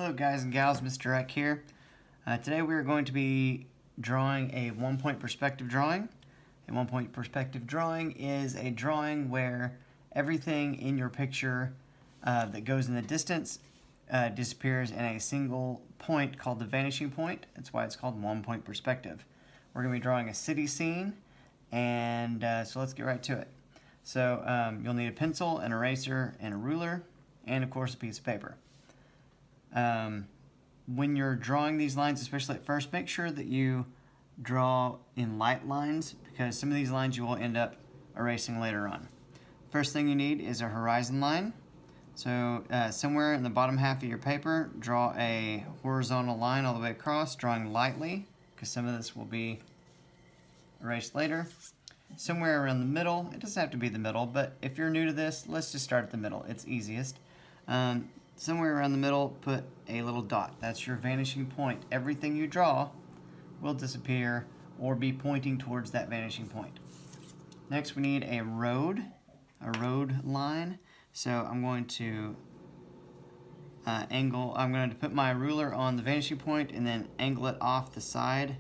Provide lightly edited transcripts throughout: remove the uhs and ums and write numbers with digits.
Hello guys and gals, Mr. Eck here. Today we are going to be drawing a one-point perspective drawing. A one-point perspective drawing is a drawing where everything in your picture that goes in the distance disappears in a single point called the vanishing point. That's why it's called one-point perspective. We're going to be drawing a city scene, and so let's get right to it. So you'll need a pencil, an eraser, and a ruler, and of course a piece of paper. When you're drawing these lines, especially at first, make sure that you draw in light lines, because some of these lines you will end up erasing later on. First thing you need is a horizon line. So somewhere in the bottom half of your paper, draw a horizontal line all the way across, drawing lightly, because some of this will be erased later. Somewhere around the middle, it doesn't have to be the middle, but if you're new to this, let's just start at the middle. It's easiest. Somewhere around the middle, put a little dot. That's your vanishing point. Everything you draw will disappear or be pointing towards that vanishing point. Next, we need a road line. So I'm going to I'm going to put my ruler on the vanishing point and then angle it off the side,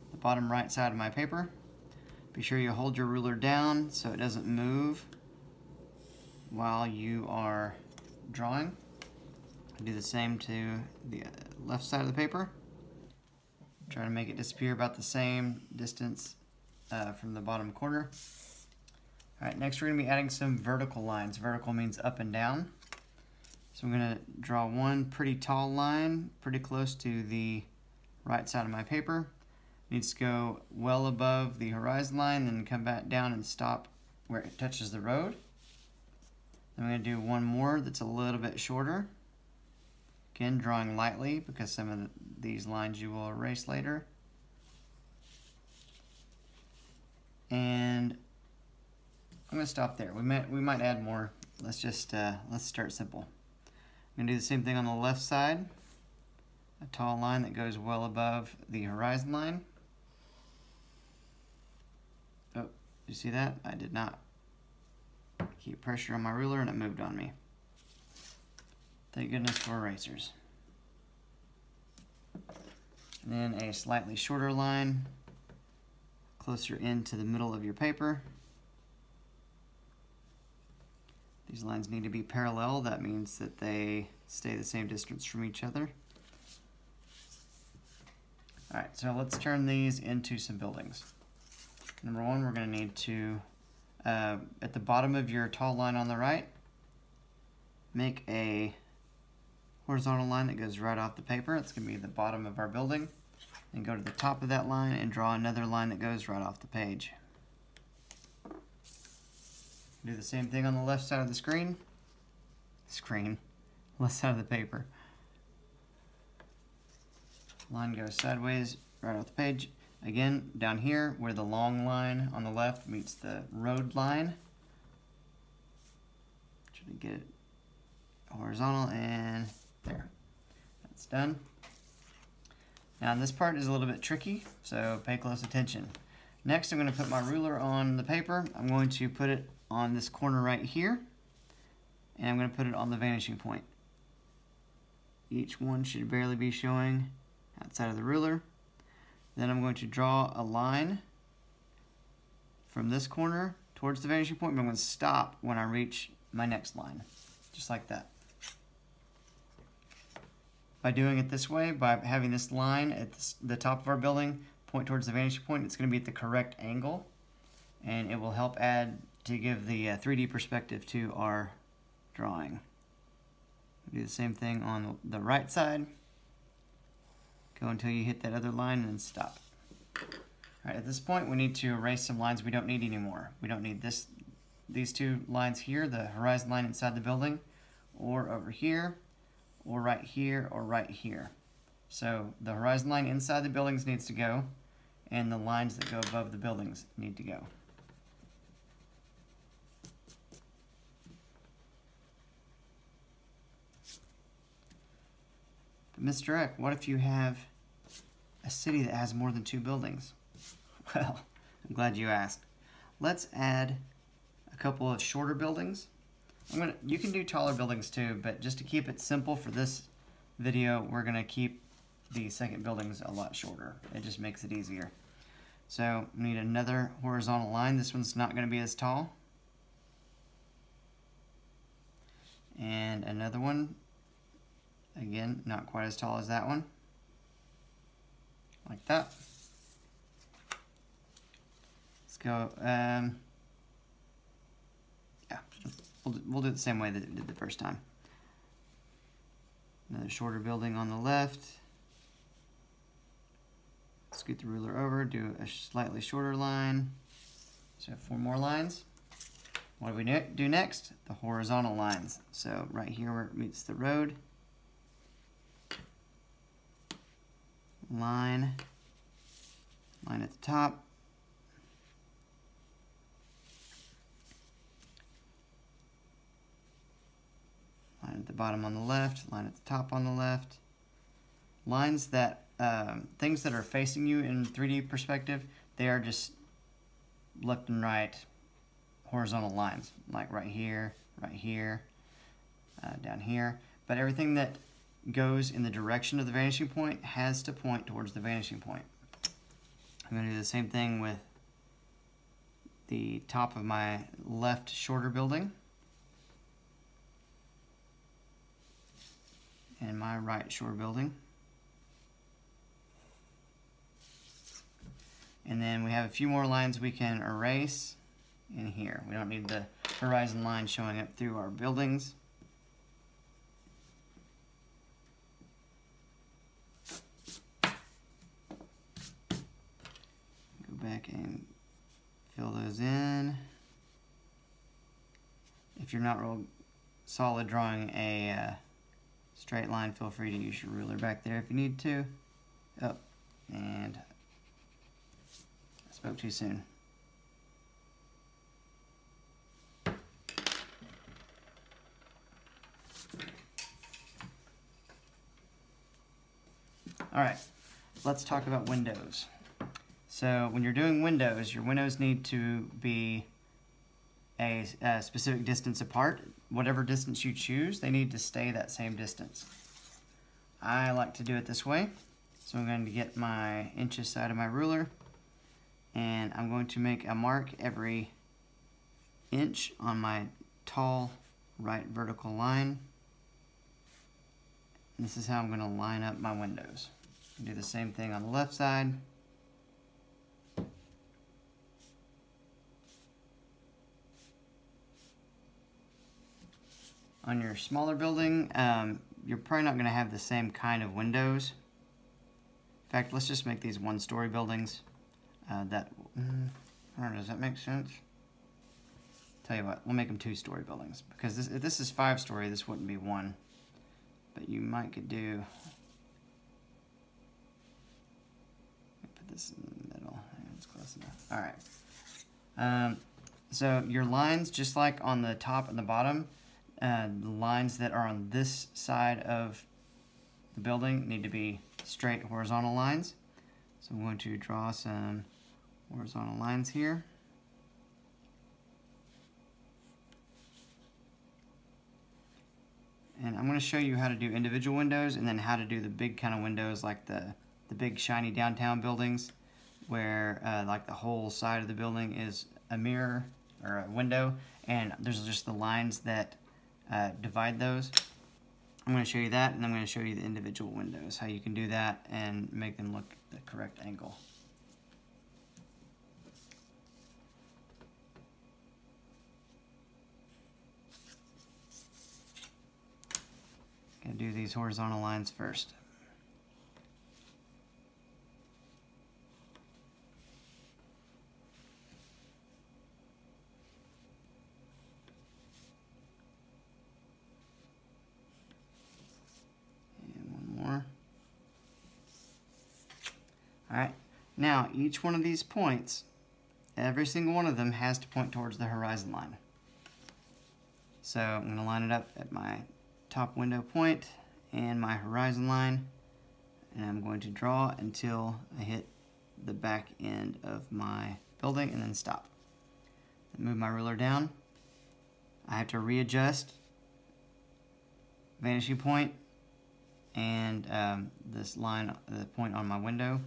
the bottom right side of my paper. Be sure you hold your ruler down so it doesn't move while you are drawing. Do the same to the left side of the paper. Try to make it disappear about the same distance from the bottom corner. Alright, next we're going to be adding some vertical lines. Vertical means up and down. So I'm going to draw one pretty tall line, pretty close to the right side of my paper. It needs to go well above the horizon line, then come back down and stop where it touches the road. Then I'm going to do one more that's a little bit shorter. Again, drawing lightly, because some of these lines you will erase later. And I'm going to stop there. We might add more. Let's just let's start simple. I'm going to do the same thing on the left side. A tall line that goes well above the horizon line. Oh, you see that? I did not keep pressure on my ruler and it moved on me. Thank goodness for erasers. And then a slightly shorter line closer into the middle of your paper. These lines need to be parallel. That means that they stay the same distance from each other. Alright, so let's turn these into some buildings. Number one, we're going to need to, at the bottom of your tall line on the right, make a horizontal line that goes right off the paper. It's going to be the bottom of our building. And go to the top of that line and draw another line that goes right off the page. Do the same thing on the left side of the left side of the paper. Line goes sideways right off the page. Again, down here where the long line on the left meets the road line. Try to get it horizontal, and there. That's done. Now this part is a little bit tricky, so pay close attention. Next, I'm going to put my ruler on the paper. I'm going to put it on this corner right here, and I'm going to put it on the vanishing point. Each one should barely be showing outside of the ruler. Then I'm going to draw a line from this corner towards the vanishing point, but I'm going to stop when I reach my next line, just like that. By doing it this way, by having this line at the top of our building point towards the vanishing point, it's going to be at the correct angle, and it will help add to give the 3D perspective to our drawing. Do the same thing on the right side. Go until you hit that other line and then stop. Alright, at this point we need to erase some lines we don't need anymore. We don't need these two lines here, the horizon line inside the building, or over here, or right here, or right here. So the horizon line inside the buildings needs to go, and the lines that go above the buildings need to go. But Mr. Eck, what if you have a city that has more than 2 buildings? Well, I'm glad you asked. Let's add a couple of shorter buildings. You can do taller buildings too, but just to keep it simple for this video, we're going to keep the second buildings a lot shorter. It just makes it easier. So we need another horizontal line. This one's not going to be as tall. And another one, again, not quite as tall as that one. Like that. Let's go, yeah, we'll do it the same way that it did the first time. Another shorter building on the left. Scoot the ruler over, do a slightly shorter line. So 4 more lines. What do we do next? The horizontal lines. So right here where it meets the road. Line at the top. Line at the bottom on the left, line at the top on the left. Lines that, things that are facing you in 3D perspective, they are just left and right horizontal lines, like right here, down here. But everything that goes in the direction of the vanishing point has to point towards the vanishing point. I'm going to do the same thing with the top of my left shorter building and my right shore building. And then we have a few more lines we can erase in here. We don't need the horizon line showing up through our buildings. Go back and fill those in. If you're not real solid drawing a straight line, feel free to use your ruler back there if you need to. Oh, and I spoke too soon. Alright, let's talk about windows. So when you're doing windows, your windows need to be a specific distance apart. Whatever distance you choose, they need to stay that same distance. I like to do it this way. So I'm going to get my inches side of my ruler, and I'm going to make a mark every inch on my tall right vertical line. And this is how I'm going to line up my windows. Do the same thing on the left side. On your smaller building, you're probably not going to have the same kind of windows. In fact, let's just make these one-story buildings. I don't know, does that make sense? Tell you what, we'll make them 2-story buildings, because if this is 5-story, this wouldn't be 1. But you could do. Put this in the middle. It's close enough. All right. So your lines, just like on the top and the bottom, the lines that are on this side of the building need to be straight horizontal lines. So I'm going to draw some horizontal lines here. And I'm going to show you how to do individual windows and then how to do the big kind of windows like the big shiny downtown buildings where like the whole side of the building is a mirror or a window and there's just the lines that divide those. I'm going to show you that, and I'm going to show you the individual windows, how you can do that and make them look the correct angle. Going to do these horizontal lines first. Alright, now each one of these points, every single one of them has to point towards the horizon line. So I'm going to line it up at my top window point and my horizon line, and I'm going to draw until I hit the back end of my building and then stop. Then move my ruler down. I have to readjust vanishing point and this line, the point on my window.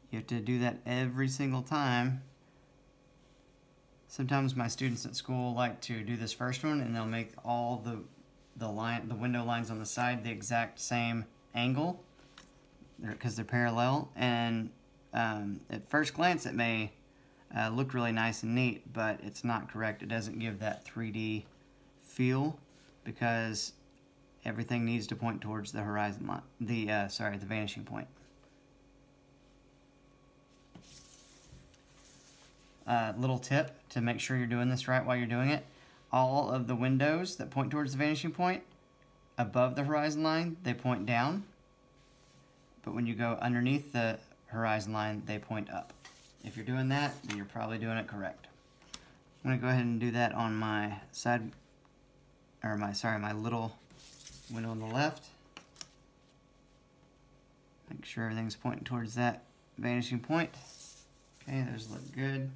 You have to do that every single time. Sometimes my students at school like to do this first one, and they'll make all the window lines on the side the exact same angle because they're parallel. And at first glance, it may look really nice and neat, but it's not correct. It doesn't give that 3D feel because everything needs to point towards the horizon line, the vanishing point. Little tip to make sure you're doing this right while you're doing it. All of the windows that point towards the vanishing point above the horizon line, they point down. But when you go underneath the horizon line, they point up. If you're doing that, then you're probably doing it correct. I'm going to go ahead and do that on my side, or my little window on the left. Make sure everything's pointing towards that vanishing point. Okay, those look good.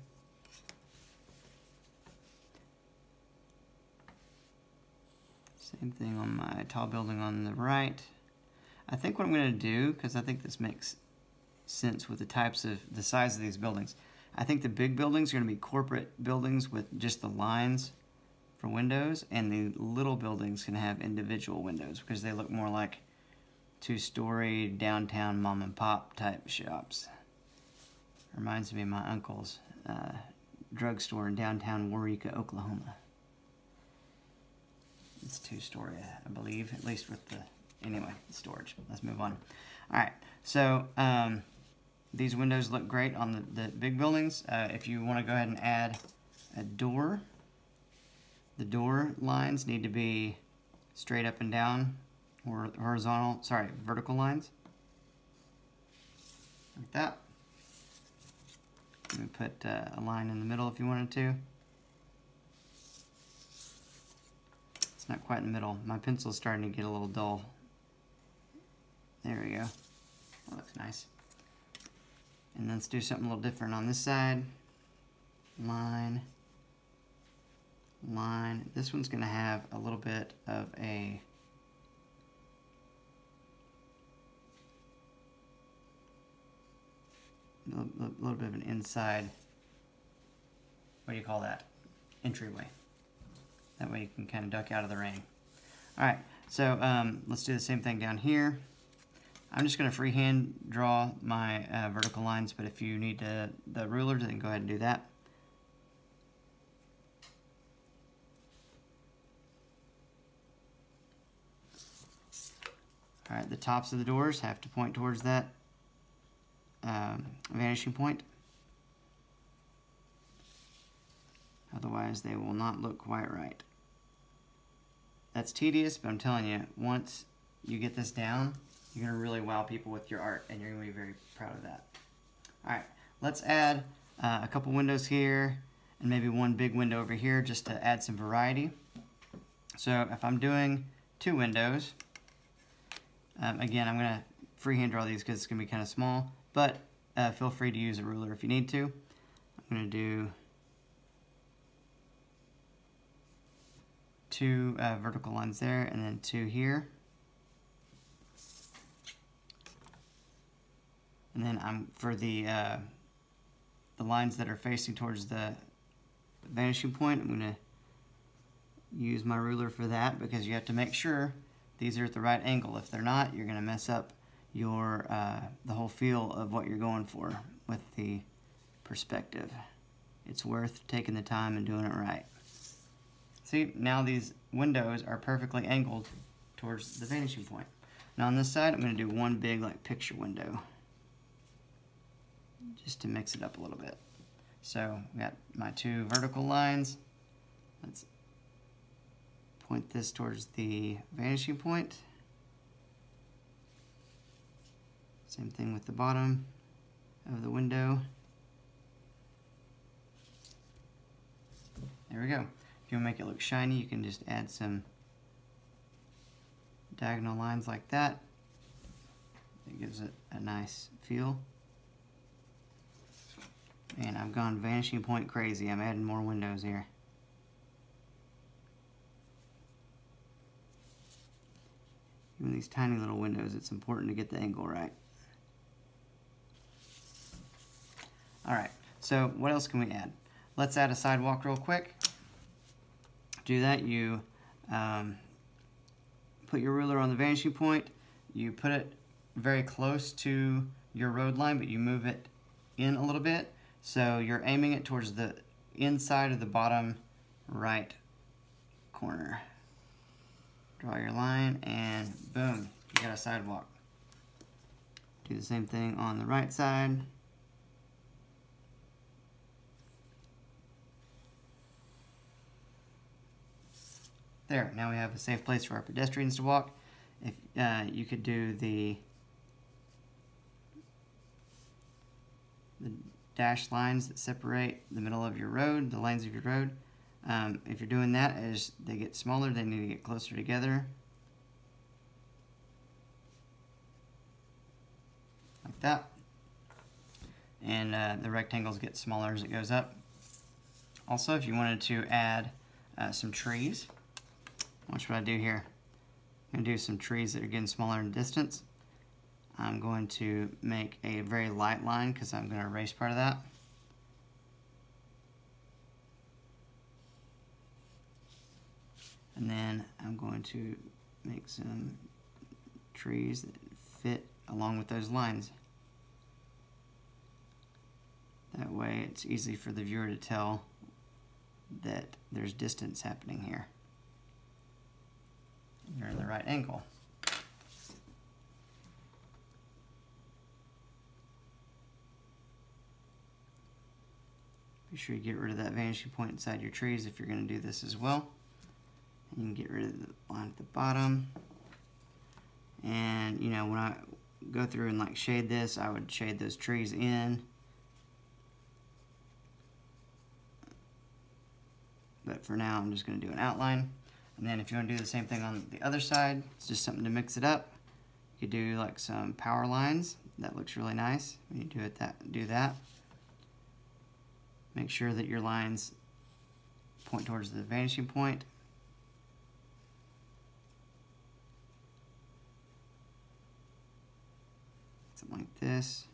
Same thing on my tall building on the right. I think what I'm going to do, because I think this makes sense with the size of these buildings. I think the big buildings are going to be corporate buildings with just the lines for windows, and the little buildings can have individual windows because they look more like two-story downtown mom and pop type shops. Reminds me of my uncle's drugstore in downtown Waurika, Oklahoma. It's two-story, I believe, at least with the, anyway, storage. Let's move on. All right, so these windows look great on the big buildings. If you want to go ahead and add a door, the door lines need to be straight up and down, or vertical lines, like that. You can put a line in the middle if you wanted to. It's not quite in the middle. My pencil's starting to get a little dull. There we go. That looks nice. And then let's do something a little different on this side. Line. Line. This one's going to have a little bit of a little bit of an inside, what do you call that? Entryway. That way you can kind of duck out of the rain. Alright, so let's do the same thing down here. I'm just going to freehand draw my vertical lines, but if you need the ruler, then go ahead and do that. Alright, the tops of the doors have to point towards that vanishing point. Otherwise, they will not look quite right. That's tedious, but I'm telling you, once you get this down, you're going to really wow people with your art, and you're going to be very proud of that. Alright, let's add a couple windows here, and maybe one big window over here, just to add some variety. So if I'm doing 2 windows, again, I'm going to freehand draw these because it's going to be kind of small, but feel free to use a ruler if you need to. I'm going to do 2 vertical lines there, and then 2 here. And then for the lines that are facing towards the vanishing point, I'm going to use my ruler for that, because you have to make sure these are at the right angle. If they're not, you're going to mess up your the whole feel of what you're going for with the perspective. It's worth taking the time and doing it right. See, now these windows are perfectly angled towards the vanishing point. Now on this side, I'm going to do one big like picture window, just to mix it up a little bit. So we got my 2 vertical lines. Let's point this towards the vanishing point. Same thing with the bottom of the window. There we go. If you want to make it look shiny, you can just add some diagonal lines like that. It gives it a nice feel. And I've gone vanishing point crazy. I'm adding more windows here. Even these tiny little windows, it's important to get the angle right. Alright, so what else can we add? Let's add a sidewalk real quick. To do that, you put your ruler on the vanishing point, you put it very close to your road line, but you move it in a little bit, so you're aiming it towards the inside of the bottom right corner. Draw your line, and boom, you got a sidewalk. Do the same thing on the right side. There, now we have a safe place for our pedestrians to walk. If you could do the dashed lines that separate the middle of your road, the lanes of your road. If you're doing that, as they get smaller, they need to get closer together. Like that. And the rectangles get smaller as it goes up. Also, if you wanted to add some trees, watch what I do here. I'm going to do some trees that are getting smaller in distance. I'm going to make a very light line because I'm going to erase part of that. And then I'm going to make some trees that fit along with those lines. That way it's easy for the viewer to tell that there's distance happening here. You're in the right angle. Be sure you get rid of that vanishing point inside your trees if you're going to do this as well. And you can get rid of the line at the bottom. And you know, when I go through and like shade this, I would shade those trees in. But for now, I'm just going to do an outline. And then if you want to do the same thing on the other side, it's just something to mix it up. You could do like some power lines. That looks really nice when you do that. Make sure that your lines point towards the vanishing point. Something like this.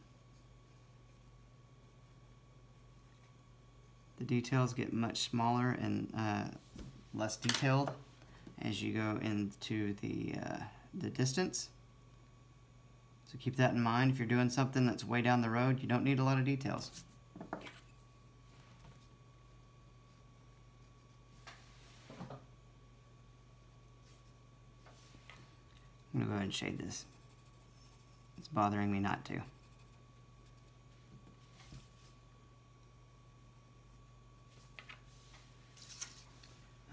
The details get much smaller and less detailed as you go into the distance. So keep that in mind. If you're doing something that's way down the road, you don't need a lot of details. I'm going to go ahead and shade this. It's bothering me not to.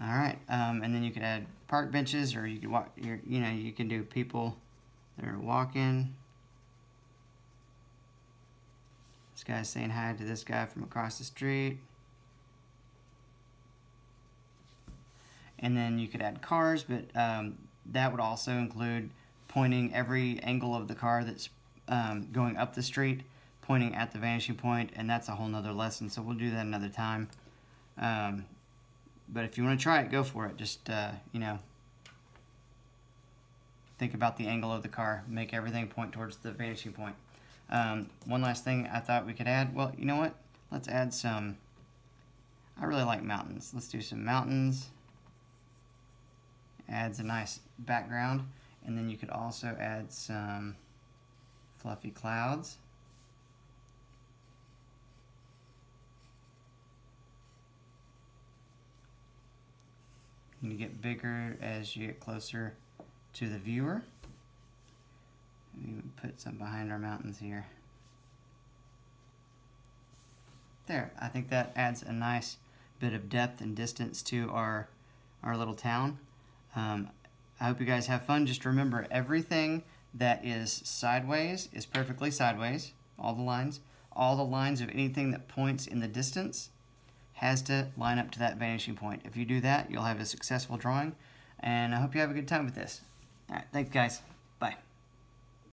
Alright, and then you could add park benches, or you could walk, you can do people that are walking. This guy's saying hi to this guy from across the street. And then you could add cars, but that would also include pointing every angle of the car that's going up the street, pointing at the vanishing point, and that's a whole nother lesson, so we'll do that another time. But if you want to try it, go for it. Just, think about the angle of the car. Make everything point towards the vanishing point. One last thing I thought we could add. Well, you know what? Let's add some... I really like mountains. Let's do some mountains. Adds a nice background. And then you could also add some fluffy clouds. You get bigger as you get closer to the viewer. We would put some behind our mountains here. There, I think that adds a nice bit of depth and distance to our little town. I hope you guys have fun. Just remember, everything that is sideways is perfectly sideways. All the lines of anything that points in the distance has to line up to that vanishing point. If you do that, you'll have a successful drawing, and I hope you have a good time with this. All right, thanks guys.